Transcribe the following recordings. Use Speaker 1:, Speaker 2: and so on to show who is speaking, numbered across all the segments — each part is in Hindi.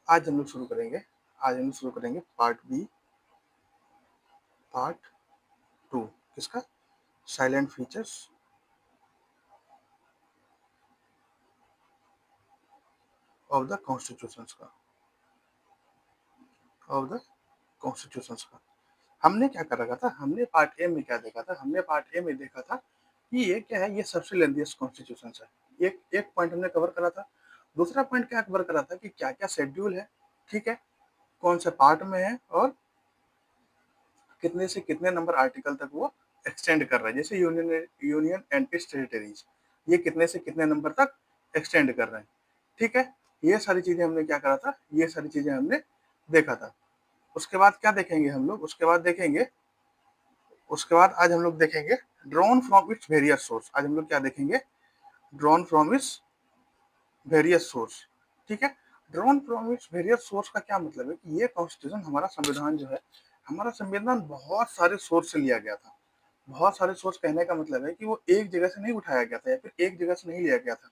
Speaker 1: आज हम लोग शुरू करेंगे पार्ट बी, पार्ट 2 किसका? Salient features of the constitutions का, हमने क्या कर रखा था, हमने पार्ट ए में क्या देखा था, हमने पार्ट ए में देखा था कि ये क्या है, ये सबसे लेंथीएस्ट कॉन्स्टिट्यूशन है। एक एक पॉइंट हमने कवर करा था। दूसरा पॉइंट क्या कवर करा था कि क्या क्या शेड्यूल है, ठीक है, कौन से पार्ट में है और कितने से कितने नंबर आर्टिकल तक वो एक्सटेंड कर रहा है। जैसे यूनियन एंड इट्स टेरिटरीज, ये कितने से कितने नंबर तक एक्सटेंड कर रहे हैं, ठीक है। ये सारी चीजें हमने क्या करा था, ये सारी चीजें हमने देखा था। उसके बाद क्या देखेंगे हम लोग, उसके बाद आज हम लोग देखेंगे drawn from its various source. आज हम लोग क्या देखेंगे, drawn from its various source, ठीक है। Drawn from its various source का क्या मतलब है कि ये कॉन्स्टिट्यूशन, हमारा संविधान जो है, हमारा संविधान बहुत सारे सोर्स से लिया गया था। बहुत सारे सोर्स कहने का मतलब है कि वो एक जगह से नहीं उठाया गया था या फिर एक जगह से नहीं लिया गया था।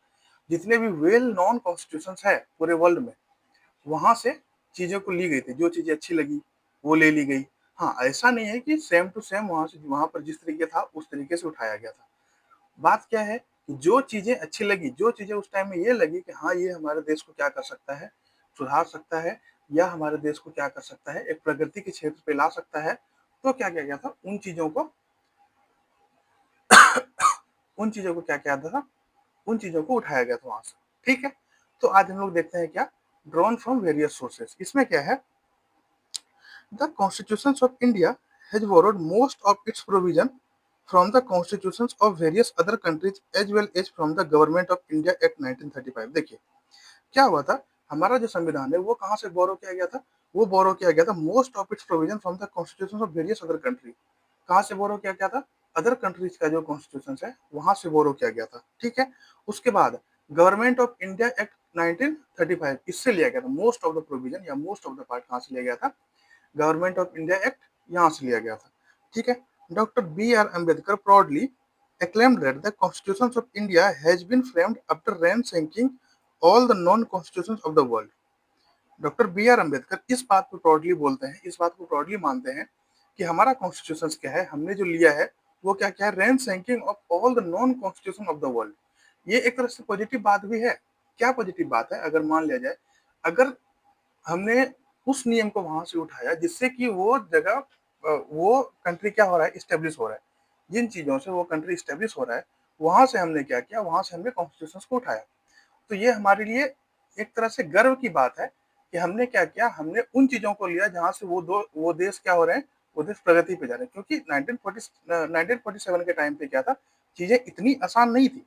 Speaker 1: जितने भी वेल नॉन कॉन्स्टिट्यूशन है पूरे वर्ल्ड में, वहां से चीजों को ली गई थी। जो चीजें अच्छी लगी वो ले ली गई। हाँ, ऐसा नहीं है कि सेम टू सेम वहां से, वहां पर जिस तरीके था उस तरीके से उठाया गया था। बात क्या है कि जो चीजें अच्छी लगी, जो चीजें उस टाइम में ये लगी कि हाँ, ये हमारे देश को क्या कर सकता है, सुधार सकता है, या हमारे देश को क्या कर सकता है, एक प्रगति के क्षेत्र पे ला सकता है, तो क्या किया गया था, क्या किया था, उन चीजों को उठाया गया था वहां से, ठीक है। तो आज हम लोग देखते हैं क्या, ड्रॉन फ्रॉम वेरियस सोर्सेस। इसमें क्या है, the constitution of India has borrowed most of its provision from the constitutions of various other countries as well as from the government of India Act 1935। देखिए क्या हुआ था, हमारा जो संविधान है वो कहाँ से बोरो किया गया था, वो बोरो किया गया था most of its provision from the constitution of various other country. कहाँ से बोरो किया गया था, अदर कंट्रीज का जो कॉन्स्टिट्यूशन है वहां से बोरो किया गया था, ठीक है। उसके बाद गवर्नमेंट ऑफ इंडिया एक्ट 1935, इससे लिया गया था मोस्ट ऑफ द प्रोविजन या मोस्ट ऑफ द पार्ट। कहाँ से लिया गया था, गवर्नमेंट ऑफ इंडिया एक्ट, यहाँ से लिया गया था, ठीक है। Doctor B R Ambedkar proudly acclaimed that the constitutions of India has been framed after ransackinging all the non-constitutions of the world। Doctor B R Ambedkar इस बात को प्राउडली बोलते हैं, इस बात को प्राउडली मानते हैं कि हमारा कॉन्स्टिट्यूशन क्या है, हमने जो लिया है वो क्या क्या है, ranking of all the non constitution of the world. ये एक तरह से पॉजिटिव बात भी है। क्या पॉजिटिव बात है, अगर मान लिया जाए, अगर हमने उस नियम को वहां से उठाया जिससे कि वो जगह, वो कंट्री क्या हो रहा है, इस्टेब्लिश हो रहा है, जिन चीजों से वो कंट्री इस्टेब्लिश हो रहा है, वहां से हमने क्या किया, वहां से हमने कॉन्स्टिट्यूशन को उठाया। तो ये हमारे लिए एक तरह से गर्व की बात है कि हमने क्या किया, हमने उन चीजों को लिया जहां से वो देश क्या हो रहे हैं, वो देश प्रगति पे जा रहे हैं। क्योंकि 1947 के टाइम पे क्या था, चीजें इतनी आसान नहीं थी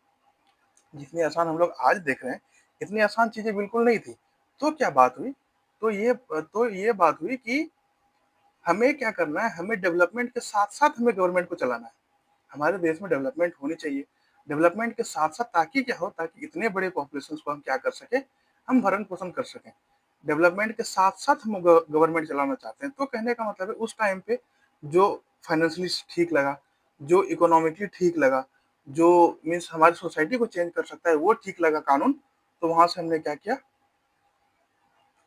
Speaker 1: जितनी आसान हम लोग आज देख रहे हैं। इतनी आसान चीजें बिल्कुल नहीं थी। तो क्या बात हुई, तो ये बात हुई कि हमें क्या करना है, हमें डेवलपमेंट के साथ साथ हमें गवर्नमेंट को चलाना है। हमारे देश में डेवलपमेंट होनी चाहिए। डेवलपमेंट के साथ साथ ताकि क्या हो, ताकि इतने बड़े पॉपुलेशन को हम क्या कर सके, हम भरण पोषण कर सकें। डेवलपमेंट के साथ साथ हम गवर्नमेंट चलाना चाहते हैं। तो कहने का मतलब है उस टाइम पे जो फाइनेंशियली ठीक लगा, जो इकोनॉमिकली ठीक लगा, जो मीन्स हमारी सोसाइटी को चेंज कर सकता है, वो ठीक लगा कानून, तो वहां से हमने क्या किया,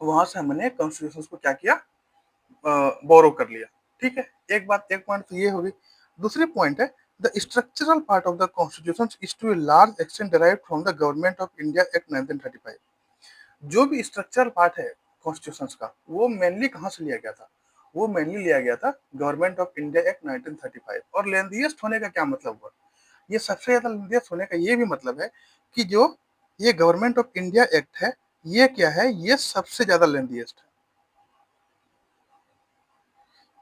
Speaker 1: वहां से हमने कॉन्स्टिट्यूशन को क्या किया, बोरो कर लिया, ठीक है। एक पॉइंट तो ये होगी। दूसरी पॉइंट है, the structural part of the constitution is to a large extent derived from the Government of India act 1935। जो भी स्ट्रक्चरल पार्ट है कॉन्स्टिट्यूशन का, वो मेनली कहाँ से लिया गया था, वो मेनली लिया गया था गवर्नमेंट ऑफ इंडिया एक्ट 1935। और लेंथीएस्ट होने का क्या मतलब हुआ, ये सबसे ज्यादा लेंथीएस्ट होने का ये भी मतलब है कि जो ये गवर्नमेंट ऑफ इंडिया एक्ट है, ये क्या है, ये सबसे ज्यादा लेंथीएस्ट है।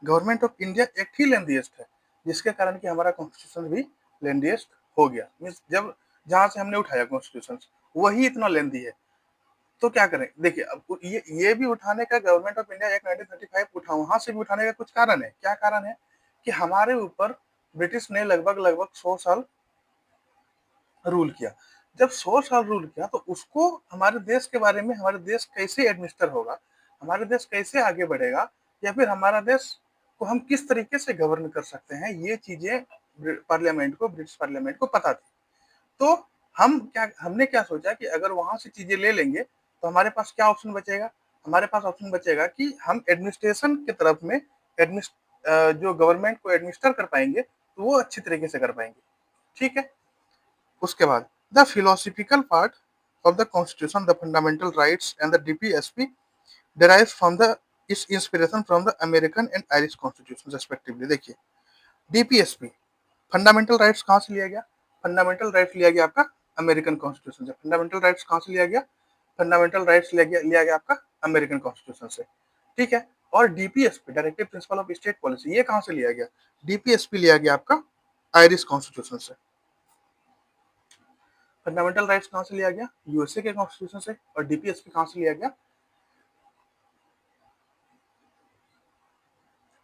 Speaker 1: Government of India act he lengthiest है, जिसके कारण कि हमारा कॉन्स्टिट्यूशन भी लेंथीएस्ट हो गया। मीन्स जब जहां से हमने उठाया कॉन्स्टिट्यूशन, वही इतना लेंथी है। तो क्या करें, देखिए अब ये भी उठाने का, गवर्नमेंट ऑफ इंडिया एक्ट 1935 उठा, वहां से भी उठाने का कुछ कारण है। क्या कारण है कि हमारे ऊपर ब्रिटिश ने लगभग लगभग 100 साल रूल किया। जब 100 साल रूल किया तो उसको हमारे देश के बारे में, हमारे देश कैसे एडमिनिस्टर होगा, हमारे देश कैसे आगे बढ़ेगा, या फिर हमारा देश को हम किस तरीके से गवर्न कर सकते हैं, ये चीजें पार्लियामेंट को, ब्रिटिश पार्लियामेंट को पता थी। तो हमने क्या सोचा कि अगर वहां से चीजें ले लेंगे तो हमारे पास क्या ऑप्शन बचेगा, हमारे पास ऑप्शन बचेगा कि हम एडमिनिस्ट्रेशन की तरफ में जो गवर्नमेंट को एडमिनिस्टर कर पाएंगे तो वो अच्छी तरीके से कर पाएंगे। ठीक है। उसके बाद the philosophical part of the constitution, the fundamental rights and the DPSP derives from the is inspiration from the American and Irish constitutions respectively। देखिए डीपीएसपी फंडामेंटल राइट्स कहाँ से लिया गया? फंडामेंटल राइट्स लिया गया आपका अमेरिकन कॉन्स्टिट्यूशन से। फंडामेंटल राइट्स कहाँ से लिया गया? फंडामेंटल राइट्स लिया गया आपका अमेरिकन कॉन्स्टिट्यूशन से। ठीक है। और DPSP directive principle of state policy ये कहाँ से लिया गया? डीपीएसपी लिया गया आपका आयरिश कॉन्स्टिट्यूशन से। फंडामेंटल राइट्स कहाँ से लिया गया? यूएसए के कॉन्स्टिट्यूशन से। और डीपीएसपी कहाँ से लिया गया?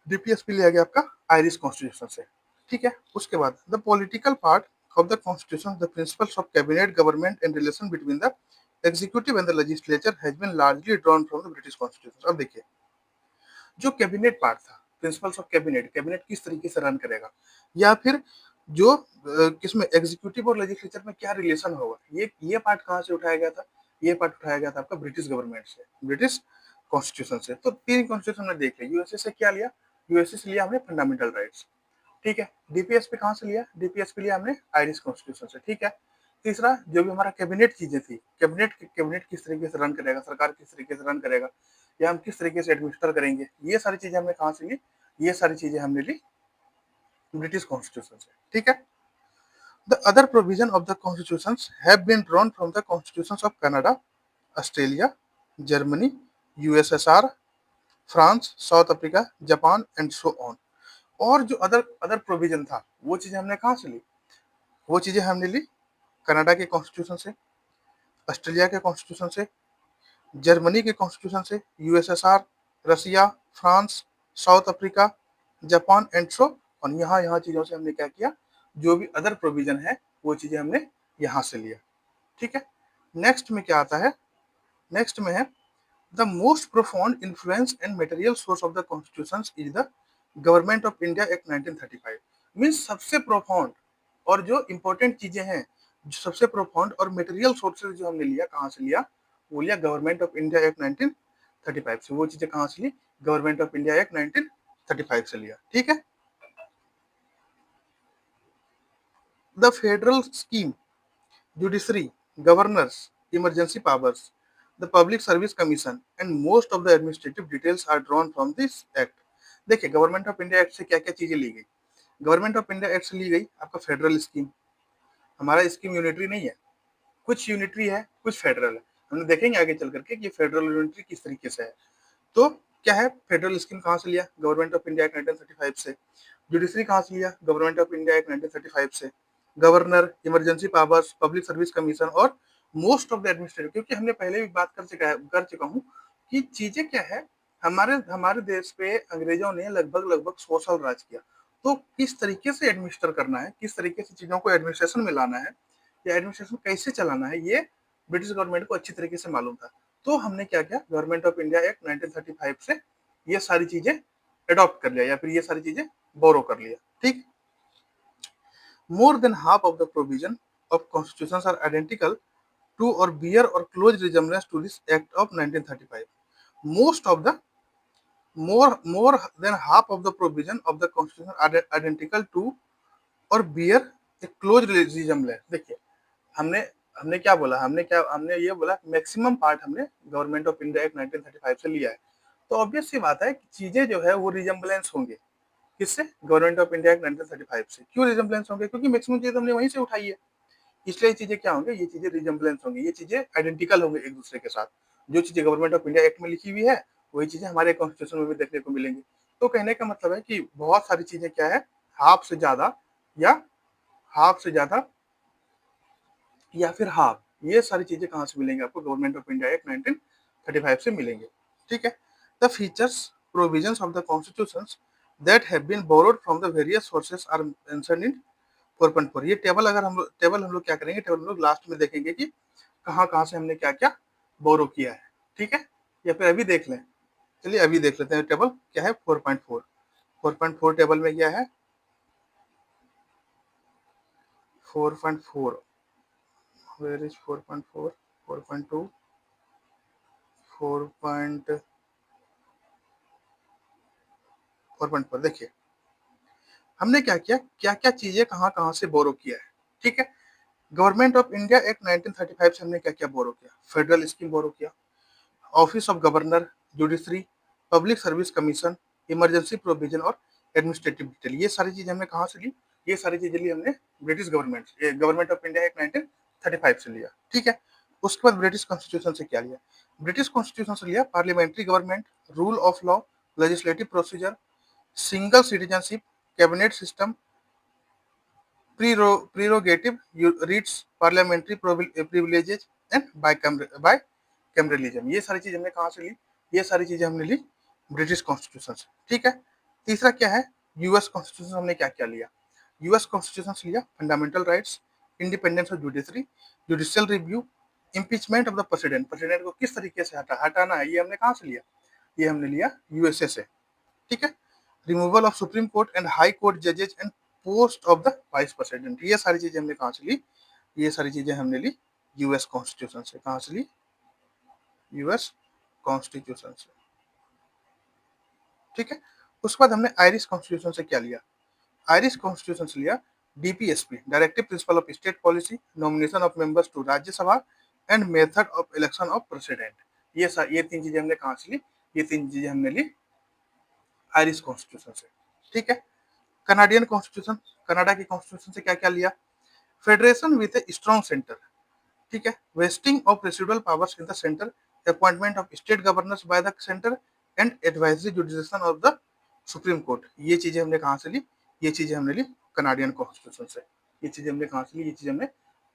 Speaker 1: डीपीएसपी लिया गया आपका आयरिश कॉन्स्टिट्यूशन से। ठीक है। उसके बाद the political part of the constitution, the principles of cabinet government and relation between the executive and the legislature has been largely drawn from the British constitution. अब देखिए जो कैबिनेट पार्ट था, प्रिंसिपल्स ऑफ कैबिनेट, कैबिनेट किस तरीके से रन करेगा या फिर जो किसमें एग्जीक्यूटिव और लेजिस्लेचर में क्या रिलेशन होगा, ये पार्ट कहाँ से उठाया गया था? ये पार्ट उठाया गया था आपका ब्रिटिश गवर्नमेंट से, ब्रिटिश कॉन्स्टिट्यूशन से। तो तीन कॉन्स्टिट्यूशन में देख लिया। यूएसए से क्या लिया? यूएसए से लिया हमने फंडामेंटल राइट्स। ठीक है। डीपीएसपी कहाँ से लिया? डीपीएसपी लिया हमने आयरिश कॉन्स्टिट्यूशन से। ठीक है। तीसरा जो भी हमारा कैबिनेट चीजें थी, कैबिनेट किस तरीके से रन करेगा, सरकार किस तरीके से रन करेगा या हम किस तरीके से एडमिनिस्टर करेंगे, ये सारी चीजें हमने कहाँ से ली? ये सारी चीजें हमने ली ब्रिटिश कॉन्स्टिट्यूशन से। ठीक है। The other provision of the constitutions have been drawn from the constitutions of Canada, Australia, Germany, USSR, France, South Africa, Japan and so on. और जो अदर अदर प्रोविजन था वो चीजें हमने कहाँ से ली? वो चीजें हमने ली कनाडा के कॉन्स्टिट्यूशन से, ऑस्ट्रेलिया के कॉन्स्टिट्यूशन से, जर्मनी के कॉन्स्टिट्यूशन से, USSR, Russia, France, South Africa, Japan and so. और यहाँ चीजों से हमने क्या किया? जो भी अदर प्रोविजन है वो चीजें हमने यहाँ से लिया। ठीक है। नेक्स्ट में क्या आता है? नेक्स्ट में है the most profound influence and material source of the constitution is the Government of India act 1935। Means सबसे प्रोफाउंड और जो इंपॉर्टेंट चीजें हैं, जो सबसे प्रोफाउंड और मटेरियल सोर्सेज जो हमने लिया, कहाँ से लिया? वो लिया गवर्नमेंट ऑफ इंडिया एक्ट 1935 से। वो चीजें कहाँ से ली? गवर्नमेंट ऑफ इंडिया एक्ट 1935 से लिया। ठीक है। The federal scheme, judiciary, governors, emergency powers, the public service commission and most of the administrative details are drawn from this act. देखिए गवर्नमेंट ऑफ इंडिया एक्ट से क्या क्या चीजें ली गई? गवर्नमेंट ऑफ इंडिया एक्ट से ली गई आपका फेडरल स्कीम। हमारा स्कीम यूनिटरी नहीं है, कुछ यूनिटरी है कुछ फेडरल है। हम देखेंगे आगे चल करके कि फेडरल यूनिटरी किस तरीके से है। तो क्या है? फेडरल स्कीम कहाँ से लिया? गवर्नमेंट ऑफ इंडिया एक्ट 1935 से। जुडिशरी कहाँ से लिया? गवर्नमेंट ऑफ इंडिया एक्ट 1935 से। Governor, emergency powers, public service commission और मोस्ट ऑफ द एडमिनिस्ट्रेटिव, क्योंकि हमने पहले भी बात कर चुका हूँ कि चीजें क्या है, हमारे हमारे देश पे अंग्रेजों ने लगभग लगभग 100 साल राज किया। तो किस तरीके से एडमिनिस्टर करना है, किस तरीके से चीजों को एडमिनिस्ट्रेशन में लाना है या एडमिनिस्ट्रेशन कैसे चलाना है, ये ब्रिटिश गवर्नमेंट को अच्छी तरीके से मालूम था। तो हमने क्या किया? गवर्नमेंट ऑफ इंडिया एक्ट 1935 से ये सारी चीजें अडॉप्ट कर लिया या फिर ये सारी चीजें बोरो कर लिया। ठीक। More than half of the provision of constitutions are identical to or bear or close resemblance to this act of 1935. Most of the more than half of the provision of the constitution are identical to or bear a close resemblance। देखिए हमने हमने क्या बोला? हमने ये बोला मैक्सिमम पार्ट हमने गवर्नमेंट ऑफ इंडिया एक्ट 1935 से लिया है। तो ऑब्वियस सी बात है कि चीजें जो है वो रिजेम्बलेंस होंगे। किससे? गवर्नमेंट ऑफ इंडिया एक्ट 1935 से। क्यों रिजेम्बलेंस होंगे? क्योंकि मैक्सिमम चीजें हमने वहीं से उठाई है, इसलिए ये चीजें क्या होंगे? ये चीजें रिजेम्बलेंस होंगी, ये चीजें आइडेंटिकल होंगे एक दूसरे के साथ। जो चीजें गवर्नमेंट ऑफ इंडिया एक्ट में लिखी हुई है वही चीजें हमारे कॉन्स्टिट्यूशन में भी देखने को मिलेंगी। तो कहने का मतलब है कि बहुत सारी चीजें क्या है, हाफ से ज्यादा या हाफ से ज्यादा या फिर हाफ, ये सारी चीजें कहाँ से मिलेंगी आपको? गवर्नमेंट ऑफ इंडिया एक्ट 1935 से मिलेंगे। ठीक है। The features provisions of the constitutions that have been borrowed from the various sources are mentioned in 4.4। ये टेबल अगर हम लोग क्या करेंगे? टेबल हम लोग लास्ट में देखेंगे कि कहाँ कहाँ से हमने क्या क्या बोरो किया है। ठीक है। या फिर अभी देख लें? चलिए अभी देख लेते हैं टेबल क्या है। 4.4, 4.4 टेबल में क्या है? 4.4, वेयर इज 4.4, 4.2, 4.4 देखिए हमने क्या किया, क्या क्या चीजें कहाँ कहाँ से बोरो किया है। ठीक है, गवर्नमेंट ऑफ इंडिया एक्ट 1935 से हमने क्या क्या बोरो किया, फेडरल स्कीम बोरो किया, office of governor, judiciary, public service commission, emergency provision और एडमिनिस्ट्रेटिव डिटेल, ये सारी चीजें हमने कहाँ से ली, ये सारी चीजें ली हमने British government of India act 1935 से लिया। ठीक है, उसके बाद ब्रिटिश कॉन्स्टिट्यूशन से क्या लिया, ब्रिटिश कॉन्स्टिट्यूशन से लिया parliamentary government, rule of law, legislative procedure, single citizenship, cabinet system, prerogative rights, parliamentary privileges and bicameralism, ये सारी चीज हमने कहाँ से ली, ये सारी चीजें हमने ली ब्रिटिश कॉन्स्टिट्यूशन से। ठीक है, तीसरा क्या है, यूएस कॉन्स्टिट्यूशन हमने क्या क्या लिया, यूएस कॉन्स्टिट्यूशन से लिया fundamental rights, independence of judiciary, judicial review, impeachment of the president, president को किस तरीके से हटाना है, ये हमने कहाँ से लिया, ये हमने लिया यूएसए से। ठीक है, removal of supreme court and high court जजेज and post of the vice president, ये सारी चीजें हमने कहाँ से ली, ये सारी चीजें हमने ली यूएस कॉन्स्टिट्यूशन से। कहाँ से ली, यूएस कॉन्स्टिट्यूशन से। ठीक है, उसके बाद हमने आयरिश कॉन्स्टिट्यूशन से क्या लिया, आयरिश कॉन्स्टिट्यूशन से लिया DPSP, directive principle of state policy, nomination of members to Rajya Sabha and method of election of president, ये तीन चीजें हमने कहाँ से ली, ये तीन चीजें हमने ली आयरिश कॉन्स्टिट्यूशन से। ठीक है, कनाडियन कॉन्स्टिट्यूशन, कनाडा की कॉन्स्टिट्यूशन से क्या क्या लिया, federation with a strong centre, ठीक है, wasting of residual powers in the centre, appointment of state governors by the centre and advisory जुडिशन of the supreme court, ये चीजें हमने कहाँ से ली, ये चीजें हमने ली कनाडियन कॉन्स्टिट्यूशन से, ये चीजें हमने कहाँ से ली, ये चीजें हमने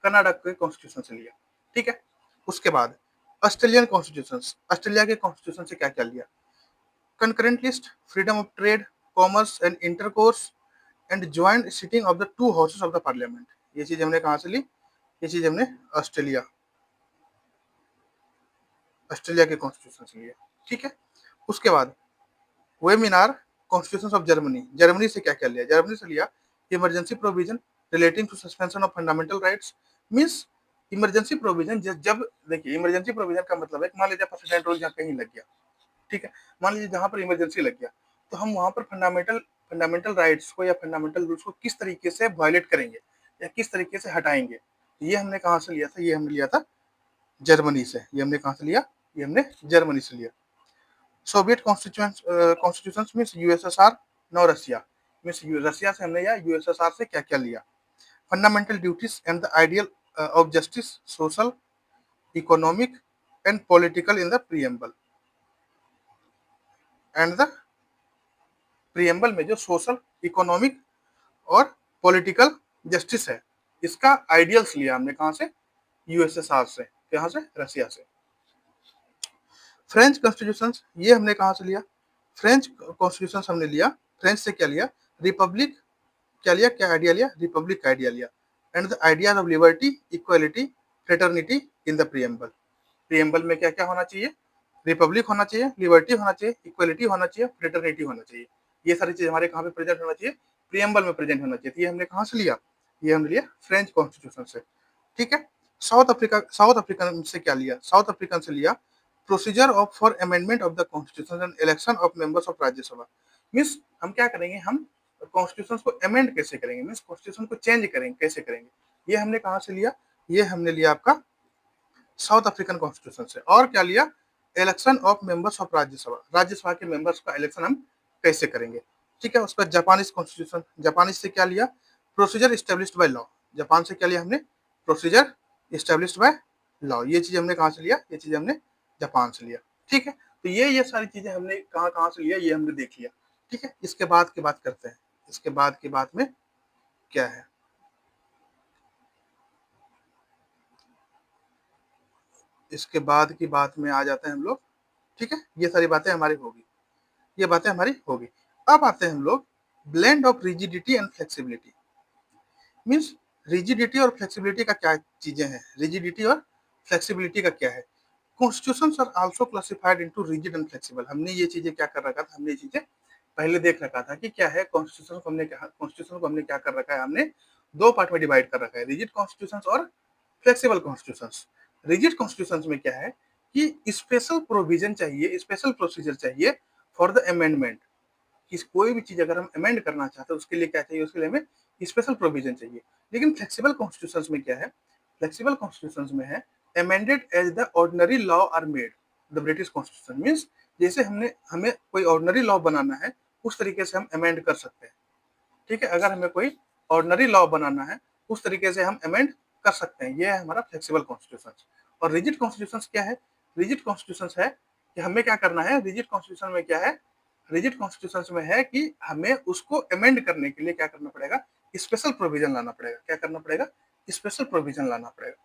Speaker 1: कनाडा के कॉन्स्टिट्यूशन से लिया। ठीक है, उसके बाद ऑस्ट्रेलियन कॉन्स्टिट्यूशन, ऑस्ट्रेलिया के कॉन्स्टिट्यूशन से क्या क्या लिया, concurrent list, freedom of trade, commerce and intercourse and joint sitting of the two houses of the parliament, ये चीज हमने कहाँ से ली, ये चीज हमने ऑस्ट्रेलिया ऑस्ट्रेलिया के कॉन्स्टिट्यूशन से लिया। ठीक है, उसके बाद Weimar constitution of Germany, Germany से क्या क्या लिया, जर्मनी से लिया emergency provision relating to suspension of fundamental rights, means emergency provision, जब देखिए इमरजेंसी प्रोविजन का मतलब है मान लीजिए प्रेसिडेंट रूल जहाँ कहीं लग गया, ठीक है, मान लीजिए जहां पर इमरजेंसी लग गया तो हम वहां पर फंडामेंटल राइट्स को या फंडामेंटल रूल्स को किस तरीके से वायलेट करेंगे या किस तरीके से हटाएंगे, ये हमने कहाँ से लिया था, ये हमने लिया था जर्मनी से, ये हमने कहाँ से लिया, ये हमने जर्मनी से लिया। Soviet constitution means USSR, no Russia, means Russia से हमने या यूएसएसआर से क्या क्या लिया, fundamental duties and the ideal of justice, social, economic and political in the preamble, and the preamble में जो सोशल, इकोनॉमिक और पॉलिटिकल जस्टिस है, इसका आइडियल्स लिया हमने कहाँ से, यूएसएसआर से, कहाँ से, रशिया से। फ्रेंच कॉन्स्टिट्यूशन, ये हमने कहाँ से लिया, फ्रेंच कॉन्स्टिट्यूशन हमने लिया, फ्रेंच से क्या लिया, रिपब्लिक, क्या लिया, क्या आइडिया लिया, रिपब्लिक का आइडिया लिया, and the idea of liberty, equality, fraternity in the preamble, preamble में क्या क्या होना चाहिए, रिपब्लिक होना चाहिए, लिबर्टी होना चाहिए, इक्वालिटी होना चाहिए, फ्रेटर्निटी होना चाहिए, ये सारी चीज हमारे कहाँ पे प्रेजेंट होना चाहिए, प्रीएम्बल में प्रेजेंट होना चाहिए। तो ये हमने कहाँ से लिया, ये हमने लिया फ्रेंच कॉन्स्टिट्यूशन से। ठीक है, साउथ अफ्रीकन से क्या लिया, साउथ अफ्रीकन से लिया procedure of for amendment of the constitution and election of members of Rajya Sabha, means हम क्या करेंगे, हम कॉन्स्टिट्यूशन को अमेंड कैसे करेंगे, मीन्स कॉन्स्टिट्यूशन को चेंज करेंगे कैसे करेंगे, ये हमने कहाँ से लिया, ये हमने लिया आपका साउथ अफ्रीकन कॉन्स्टिट्यूशन से। और क्या लिया, election of members of Rajya Sabha, Rajya Sabha के मेंबर्स का इलेक्शन हम कैसे करेंगे। ठीक है, उसका जापानीज कॉन्स्टिट्यूशन, जापानीज से क्या लिया, procedure established by law, Japan से क्या लिया हमने, प्रोसीजर इस्टेब्लिश्ड बाय लॉ, ये चीज हमने कहाँ से लिया, ये चीज हमने जापान से लिया। ठीक है, तो ये सारी चीजें हमने कहाँ कहाँ से लिया, ये हमने देख लिया। ठीक है, इसके बाद की बात करते हैं, इसके बाद की बात में क्या है, इसके बाद की बात में आ जाते हैं हम लोग। ठीक है, ये सारी बातें हमारी होगी, ये बातें हमारी होगी। अब आते हैं हम लोग blend of rigidity and flexibility, means rigidity और फ्लेक्सिबिलिटी का क्या चीजें हैं, रिजिडिटी और फ्लेक्सिबिलिटी का क्या है। Constitutions are also classified into rigid and flexible, हमने ये चीजें क्या कर रखा था, हमने ये चीजें पहले देख रखा था कि क्या है, कॉन्स्टिट्यूशन को हमने क्या कर रखा है, हमने दो पार्ट में डिवाइड कर रखा है, रिजिड कॉन्स्टिट्यूशंस और फ्लेक्सिबल कॉन्स्टिट्यूशंस। रिजिड कॉन्स्टिट्यूशंस में क्या है, कि स्पेशल प्रोविजन चाहिए, स्पेशल प्रोसीजर चाहिए फॉर द अमेंडमेंट। कि कोई भी चीज अगर हम अमेंड करना चाहते हैं उसके लिए क्या चाहिए, उसके लिए हमें स्पेशल प्रोविजन चाहिए। लेकिन फ्लेक्सिबल कॉन्स्टिट्यूशन में क्या है, फ्लेक्सिबल कॉन्स्टिट्यूशन में है amended as the ordinary law are made. The British constitution means जैसे हमने हमें कोई ऑर्डिनरी लॉ बनाना है उस तरीके से हम अमेंड कर सकते हैं। ठीक है, अगर हमें कोई ऑर्डिनरी लॉ बनाना है उस तरीके से हम अमेंड कर सकते हैं। ये है हमारा फ्लेक्सिबल कॉन्स्टिट्यूशन। और रिजिड कॉन्स्टिट्यूशन क्या है, रिजिड कॉन्स्टिट्यूशन है कि हमें क्या करना है, रिजिड कॉन्स्टिट्यूशन में क्या है, रिजिड कॉन्स्टिट्यूशन में है कि हमें उसको अमेंड करने के लिए क्या करना पड़ेगा, स्पेशल प्रोविजन लाना पड़ेगा। क्या करना पड़ेगा, स्पेशल प्रोविजन लाना पड़ेगा।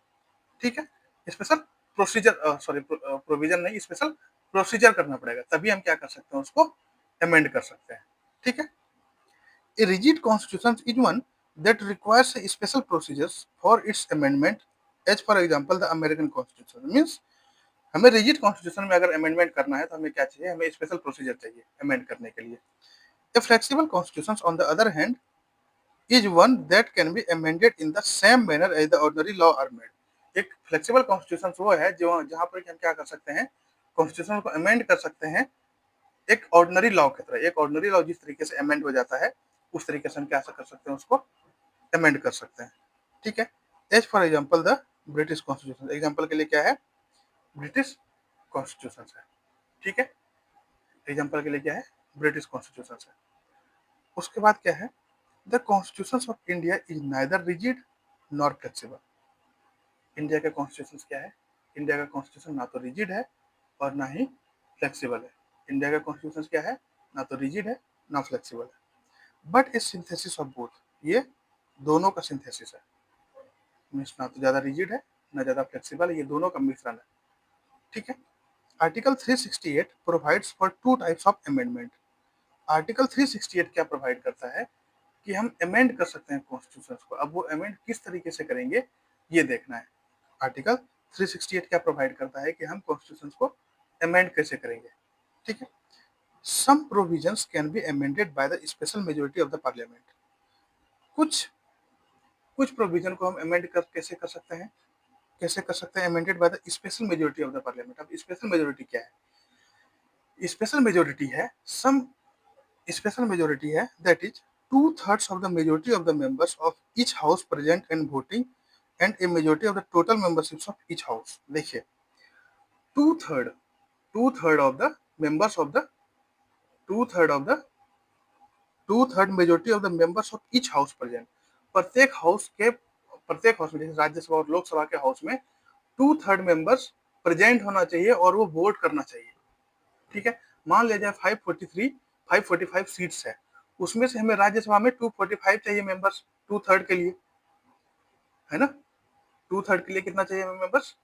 Speaker 1: ठीक है, स्पेशल प्रोसीजर, सॉरी प्रोविजन नहीं, स्पेशल प्रोसीजर करना पड़ेगा, तभी हम क्या कर सकते हैं, उसको अमेंड कर सकते हैं। ठीक है, a rigid constitution is one that requires special procedures for its amendment, as for example the American Constitution means हमें रिजिड कॉन्स्टिट्यूशन में अगर अमेंडमेंट करना है तो हमें क्या चाहिए, हमें स्पेशल प्रोसीजर चाहिए अमेंड करने के लिए। A flexible constitution on the other hand is one that can be amended in the same manner as the ordinary law are made. एक फ्लेक्सिबल कॉन्स्टिट्यूशन वो है जो जहां पर हम क्या कर सकते हैं, कॉन्स्टिट्यूशन को अमेंड कर सकते हैं एक ऑर्डिनरी लॉ की तरह। एक ऑर्डिनरी लॉ जिस तरीके से अमेंड हो जाता है उस तरीके से हम क्या कर सकते हैं, उसको अमेंड कर सकते हैं। ठीक है, as for example the British constitution, example के लिए क्या है, ब्रिटिश कॉन्स्टिट्यूशन है। ठीक है, एग्जाम्पल के लिए क्या है, ब्रिटिश कॉन्स्टिट्यूशन है। उसके बाद क्या है, the constitution of India is neither rigid nor flexible. India का कॉन्स्टिट्यूशन क्या है, इंडिया का कॉन्स्टिट्यूशन ना तो रिजिड है और ना ही फ्लेक्सिबल है। इंडिया का कॉन्स्टिट्यूशन क्या है, ना तो रिजिड है ना फ्लेक्सिबल है, but is synthesis of both. ये दोनों का सिंथेसिस है, मीन्स ना तो ज्यादा रिजिड है ना ज्यादा फ्लेक्सिबल है, ये दोनों का मिश्रण है। ठीक है, article 368 provides for two types of amendment. Article 368 क्या प्रोवाइड करता है कि हम अमेंड कर सकते हैं कॉन्स्टिट्यूशन को। अब वो अमेंड किस तरीके से करेंगे ये देखना है। आर्टिकल 368 क्या प्रोवाइड करता है कि हम कॉन्स्टिट्यूशन को अमेंड कैसे करेंगे। ठीक है, some provisions can be amended by the special majority of the parliament. कुछ कुछ प्रोविजन को हम अमेंड कर कैसे कर सकते हैं, कैसे कर सकते हैं, amended by the special majority of the parliament. अब स्पेशल मेजोरिटी क्या है, स्पेशल मेजोरिटी है सम स्पेशल मेजोरिटी है that is 2/3 of the majority of the members of each house present and voting and a majority of the total memberships of each house। देखिए, two third two third of the members of the two third of the two third majority of the members of each house present. प्रत्येक हाउस में, जैसे राज्यसभा और लोकसभा के हाउस में 2/3 मेंबर्स प्रेजेंट होना चाहिए और वो वोट करना चाहिए। ठीक है, मान लिया जाए 545 सीट्स है, उसमें से हमें राज्यसभा में 245 चाहिए मेंबर्स, 2/3 के लिए, है ना। 2/3 के लिए कितना चाहिए हमें मेंबर्स,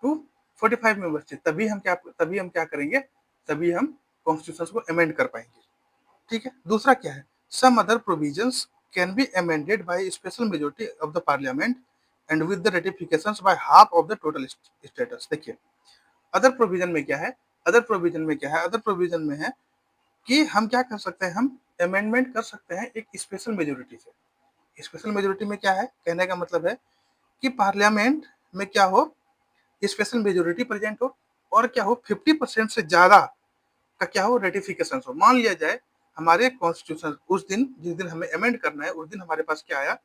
Speaker 1: 245 मेंबर्स चाहिए, तभी हम क्या करेंगे, तभी हम कॉन्स्टिट्यूशन को अमेंड कर पाएंगे। ठीक है, दूसरा क्या है, some other provisions can be amended by special majority of the parliament and with the ratifications by half of the total states. देखिए, अदर प्रोविजन में क्या है, अदर प्रोविजन में है कि हम क्या कर सकते हैं, हम अमेंडमेंट कर सकते हैं एक स्पेशल मेजोरिटी से। स्पेशल मेजोरिटी में क्या है, कहने का मतलब है कि पार्लियामेंट में क्या हो, स्पेशल मेजोरिटी प्रेजेंट हो और क्या हो, 50% से ज्यादा का क्या हो, रेटिफिकेशन हो। मान लिया जाए हमारे कॉन्स्टिट्यूशन उस दिन, जिस दिन हमें अमेंड करना है, उस दिन हमारे पास क्या आया,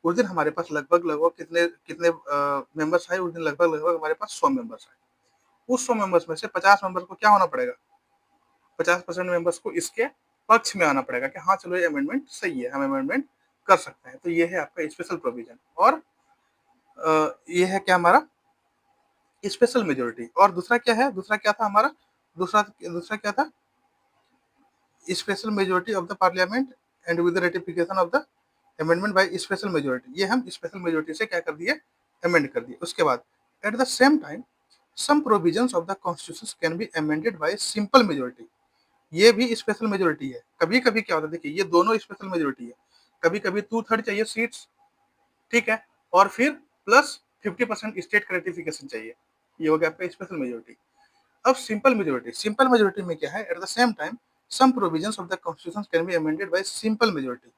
Speaker 1: उस दिन हमारे पास लगभग कितने कितने मेंबर्स आए, उस दिन लगभग हमारे पास 100 मेंबर्स आए। उस 100 मेंबर्स में से 50 मेंबर्स को क्या होना पड़ेगा, 50% मेंबर्स को इसके पक्ष में आना पड़ेगा कि हाँ चलो ये अमेंडमेंट सही है, हम अमेंडमेंट कर सकते हैं। तो ये है आपका स्पेशल प्रोविजन। और ये है क्या हमारा स्पेशल मेजोरिटी। और दूसरा क्या है, दूसरा क्या था हमारा, दूसरा दूसरा क्या था, special majority of the parliament and with ratification of the amendment by special majority. ये हम स्पेशल मेजोरिटी से क्या कर दिए, अमेंड कर दिए। उसके बाद at the same time some provisions of the constitution can be amended by simple majority. ये भी स्पेशल मेजोरिटी है। कभी कभी क्या होता है, देखिए ये दोनों स्पेशल मेजोरिटी है। कभी कभी 2/3 चाहिए सीट्स, ठीक है, और फिर प्लस 50% स्टेट का रेटिफिकेशन चाहिए, ये हो गया आपका स्पेशल मेजोरिटी। अब सिंपल मेजोरिटी में क्या है, at the same time some provisions of the constitution can be amended by simple majority.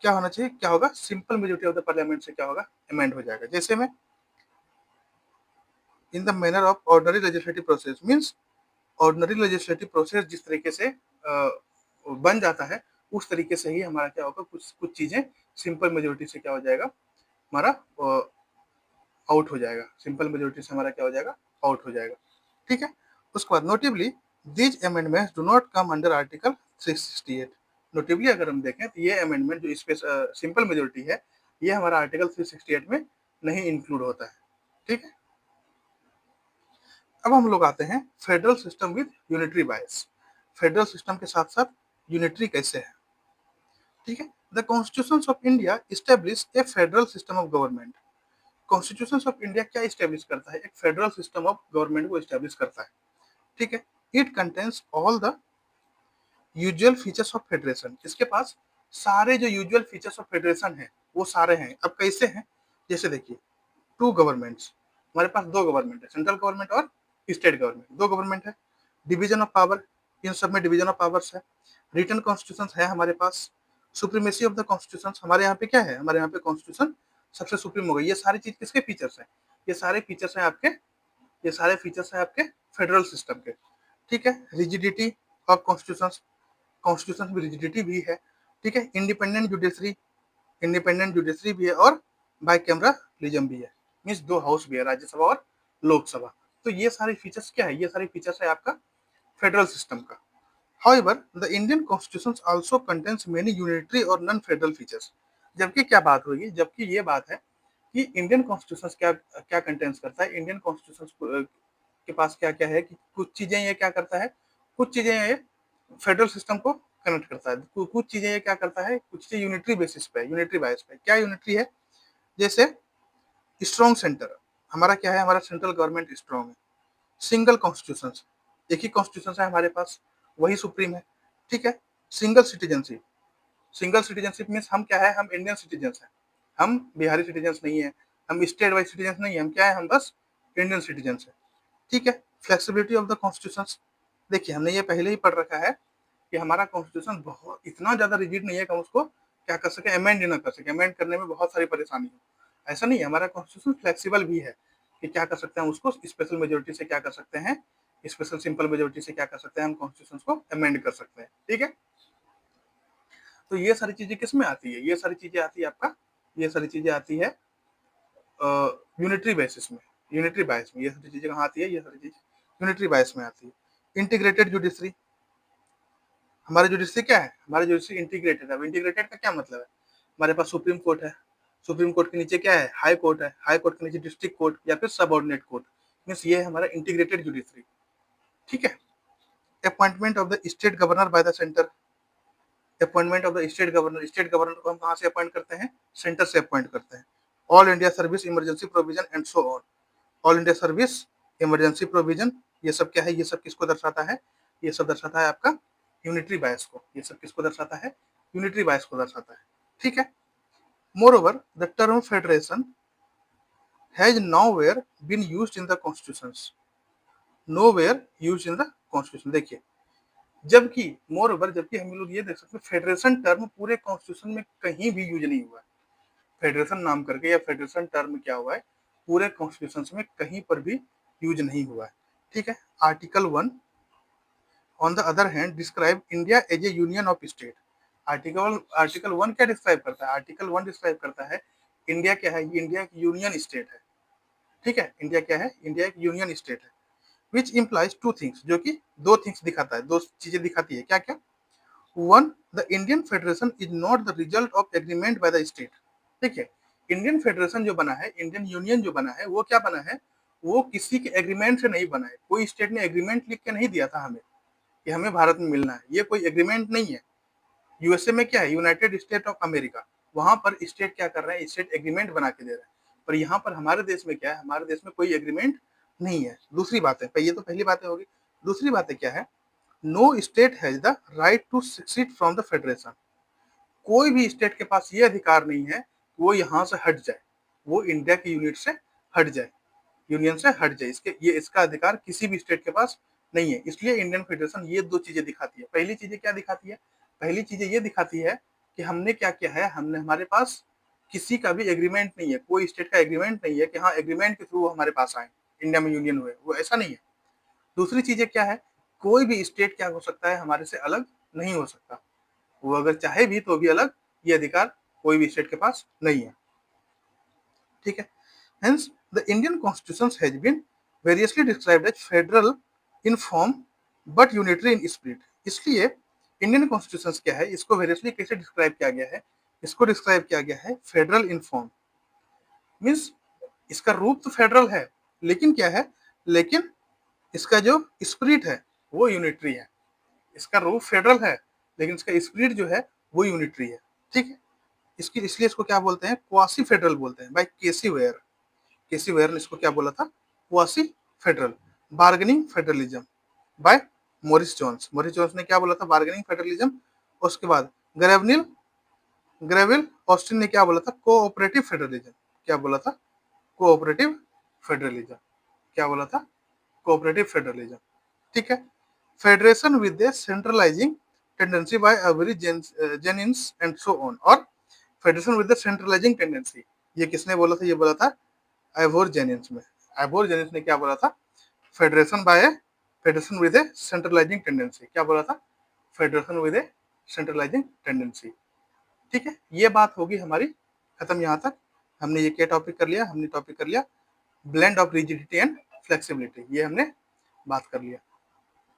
Speaker 1: क्या होना चाहिए, क्या होगा, simple majority of the parliament से क्या होगा, अमेंड हो जाएगा। जैसे में in the manner of ordinary legislative process, means ordinary legislative process जिस तरीके से बन जाता है उस तरीके से ही हमारा क्या होगा, कुछ कुछ चीजें सिंपल मेजोरिटी से क्या हो जाएगा, हमारा आउट हो जाएगा, सिंपल मेजोरिटी से हमारा क्या हो जाएगा, आउट हो जाएगा। ठीक है, उसके बाद notably these amendments do not come under article 368। Notably अगर हम देखें तो ये अमेंडमेंट जो इसमें सिंपल मेजोरिटी है, ये हमारा आर्टिकल 368 में नहीं इंक्लूड होता है। ठीक है, अब हम लोग आते हैं federal system with unitary bias. Federal system के साथ साथ यूनिटरी कैसे है। ठीक है, the constitution of India establish A federal system of government. Constitution of India क्या इस्टेब्लिश करता है, एक फेडरल सिस्टम ऑफ गवर्नमेंट को इस्टेब्लिश करता है। ठीक है, it contains all the usual features of federation. इसके पास सारे जो यूजुअल फीचर्स ऑफ फेडरेशन है वो सारे हैं। अब कैसे हैं, जैसे देखिए, टू गवर्नमेंट्स, हमारे पास दो गवर्नमेंट है, सेंट्रल गवर्नमेंट और स्टेट गवर्नमेंट, दो गवर्नमेंट है। डिवीजन ऑफ पावर, इन सब में डिवीजन ऑफ पावर्स है। रिटन कॉन्स्टिट्यूशन है हमारे पास। सुप्रीमेसी ऑफ द कॉन्स्टिट्यूशन, हमारे यहाँ पे क्या है, हमारे यहाँ पे कॉन्स्टिट्यूशन सबसे सुप्रीम हो गई। ये सारी चीज किसके फीचर्स हैं, ये सारे फीचर्स हैं आपके, ये सारे फीचर्स हैं आपके फेडरल सिस्टम के। ठीक है, रिजिडिटी ऑफ कॉन्स्टिट्यूशन, कॉन्स्टिट्यूशन में रिजिडिटी भी है। ठीक है, इंडिपेंडेंट जुडिशरी, इंडिपेंडेंट जुडिशरी भी है, और बाई कैमरालिज्म भी है, मीन्स दो हाउस भी है, राज्यसभा और लोकसभा। तो ये सारे फीचर्स क्या है, ये सारे फीचर्स है आपका फेडरल सिस्टम का। However, the Indian Constitution also contains many unitary और non federal features। जबकि क्या बात होगी, जबकि ये बात है कि इंडियन कॉन्स्टिट्यूशन क्या क्या कंटेंस करता है, इंडियन कॉन्स्टिट्यूशन के पास क्या क्या है कि कुछ चीजें ये क्या करता है, कुछ चीजें ये फेडरल सिस्टम को कनेक्ट करता है, कुछ चीजें ये क्या करता है, कुछ चीजें यूनिटरी बेसिस पे, यूनिटरी बायस पे। क्या यूनिटरी है, जैसे स्ट्रॉन्ग सेंटर, हमारा क्या है, हमारा सेंट्रल गवर्नमेंट स्ट्रॉन्ग है। सिंगल कॉन्स्टिट्यूशन, एक ही कॉन्स्टिट्यूशन है हमारे पास, वही सुप्रीम है। ठीक है, single citizenship, single citizenship means हम क्या है, हम इंडियन सिटीजन हैं, हम बिहारी सिटीजन नहीं है, हम स्टेट वाइज सिटीजन नहीं है, हम क्या है, हम बस इंडियन सिटीजन है। ठीक है, फ्लेक्सिबिलिटी ऑफ द कॉन्स्टिट्यूशन, देखिए हमने ये पहले ही पढ़ रखा है कि हमारा कॉन्स्टिट्यूशन बहुत इतना ज्यादा रिजिड नहीं है कि हम उसको क्या कर सके, अमेंड ना कर सके, अमेंड करने में बहुत सारी परेशानी हो, ऐसा नहीं है। हमारा कॉन्स्टिट्यूशन फ्लेक्सिबल भी है कि क्या कर सकते हैं, हम उसको स्पेशल मेजोरिटी से क्या कर सकते हैं, स्पेशल सिंपल मेजोरिटी से क्या कर सकते हैं, हम कॉन्स्टिट्यूशन को अमेंड कर सकते हैं। ठीक है, तो ये सारी चीजें किस में आती है, ये सारी चीजें आती है आपका, ये सारी चीजें आती है यूनिटरी बेसिस में, यूनिटरी बायस में। ये सारी चीजें कहाँ आती है, ये सारी चीज यूनिटरी बायस में आती है। इंटीग्रेटेड जुडिशरी, हमारी जुडिशरी क्या है, हमारी जुडिशरी इंटीग्रेटेड है। अब इंटीग्रेटेड का क्या मतलब है, हमारे पास सुप्रीम कोर्ट है, सुप्रीम कोर्ट के नीचे क्या है, हाई कोर्ट है, हाई कोर्ट के नीचे डिस्ट्रिक्ट कोर्ट या फिर सबऑर्डिनेट कोर्ट, मीन्स ये है हमारा इंटीग्रेटेड जुडिशरी। ठीक है, appointment of the state governor by the centre, appointment of the state governor, state governor को हम कहाँ से अपॉइंट करते हैं, सेंटर से अपॉइंट करते हैं। All India service emergency provision and so on, all India service emergency provision, ये सब क्या है, ये सब किसको दर्शाता है, ये सब दर्शाता है आपका यूनिटरी बायस को, ये सब किसको दर्शाता है, यूनिटरी बायस को दर्शाता है। ठीक है, moreover the term federation has nowhere been used in the constitutions, nowhere used in the constitution. देखिए, जबकि मोर ओवर, जबकि हम लोग ये देख सकते हैं फेडरेशन टर्म पूरे कॉन्स्टिट्यूशन में कहीं भी यूज नहीं हुआ है। फेडरेशन नाम करके या फेडरेशन टर्म क्या हुआ है, पूरे कॉन्स्टिट्यूशन में कहीं पर भी यूज नहीं हुआ है। ठीक है, article 1 on the other hand describe India as a union of state. Article article 1 क्या डिस्क्राइब करता है, आर्टिकल 1 डिस्क्राइब करता है इंडिया क्या है, इंडिया एक यूनियन स्टेट है। ठीक है, इंडिया क्या है, इंडिया एक यूनियन स्टेट है। विच इम्प्लाइज टू थिंग्स, जो कि दो थिंग्स दिखाता है, दो चीजें दिखाती है, क्या क्या। One, the Indian federation is not the result of agreement by the state. देखिए, इंडियन फेडरेशन जो बना है, इंडियन यूनियन जो बना है, वो क्या बना है, वो किसी के एग्रीमेंट से नहीं बना है। कोई स्टेट ने एग्रीमेंट लिख के नहीं दिया था हमें कि हमें भारत में मिलना है, ये कोई एग्रीमेंट नहीं है। यूएसए में क्या है, यूनाइटेड स्टेट ऑफ अमेरिका, वहां पर स्टेट क्या कर रहे हैं, स्टेट एग्रीमेंट बना के दे रहे हैं। पर यहाँ पर हमारे देश में क्या है, हमारे देश में कोई एग्रीमेंट नहीं है। दूसरी बात है, ये तो पहली बात होगी। दूसरी बात है क्या है, no state has the right to secede from the federation. कोई भी स्टेट के पास ये अधिकार नहीं है कि वो यहाँ से हट जाए, वो इंडिया की यूनिट से हट जाए, यूनियन से हट जाए, इसके ये इसका अधिकार किसी भी स्टेट के पास नहीं है। इसलिए इंडियन फेडरेशन ये दो चीजें दिखाती है। पहली चीजें क्या दिखाती है, पहली चीजें ये दिखाती है कि हमने क्या किया है, हमने, हमारे पास किसी का भी एग्रीमेंट नहीं है, कोई स्टेट का एग्रीमेंट नहीं है कि हाँ एग्रीमेंट के थ्रू हमारे पास आए। इंडिया में यूनियन हुए, वो ऐसा नहीं है। दूसरी चीजें क्या है, कोई भी स्टेट क्या हो सकता है, हमारे से अलग नहीं हो सकता। वो अगर चाहे भी तो भी अलग ये अधिकार कोई भी स्टेट के पास नहीं है। ठीक है। Hence the Indian constitution has been variously described as federal in form but unitary in spirit. इसलिए इंडियन कॉन्स्टिट्यूशन क्या है, इसको वेरियसली कैसे डिस्क्राइब किया गया है, इसको डिस्क्राइब किया गया है फेडरल इन फॉर्म। मीन्स इसका रूप तो फेडरल है, लेकिन क्या है, लेकिन इसका जो स्पिरिट है वो यूनिटरी है। इसका रूप फेडरल है, लेकिन इसका स्पिरिट जो है वो यूनिटरी है। ठीक है। इसकी इसलिए इसको क्या बोलते हैं, क्वासी फेडरल बोलते हैं। By K C Wheare, K C Wheare ने इसको क्या बोला था, quasi federal. Bargaining federalism by Morris Jones, Morris Jones ने क्या बोला था, बार्गेनिंग फेडरलिज्म। उसके बाद ग्रेवनिल ग्रेविल ऑस्टिन ने क्या बोला था, कोऑपरेटिव फेडरलिज्म। क्या बोला था, कोऑपरेटिव फेडरलिज्म। क्या बोला था, कोऑपरेटिव फेडरलिज्म। ठीक है। Federation with a centralising tendency by Ivor Jennings and so on, और federation with the centralising tendency, ये किसने बोला था, ये बोला था आइवोर जेनिन्स में। आइवोर जेनिन्स ने क्या बोला था, federation by federation with a centralising tendency. क्या बोला था, federation with a centralising tendency. ठीक है। ये बात होगी हमारी खत्म। यहाँ तक हमने ये क्या टॉपिक कर लिया, हमने टॉपिक कर लिया blend of rigidity and flexibility, ये हमने बात कर लिया।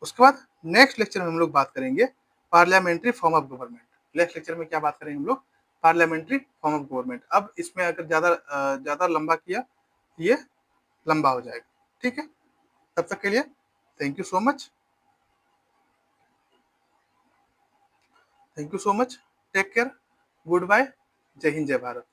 Speaker 1: उसके बाद नेक्स्ट लेक्चर में हम लोग बात करेंगे parliamentary form of government. Next lecture में क्या बात करेंगे हम लोग, पार्लियामेंट्री फॉर्म ऑफ गवर्नमेंट। अब इसमें अगर ज्यादा लंबा किया ये लंबा हो जाएगा। ठीक है। तब तक के लिए thank you so much, thank you so much, take care, good bye, जय हिंद जय भारत।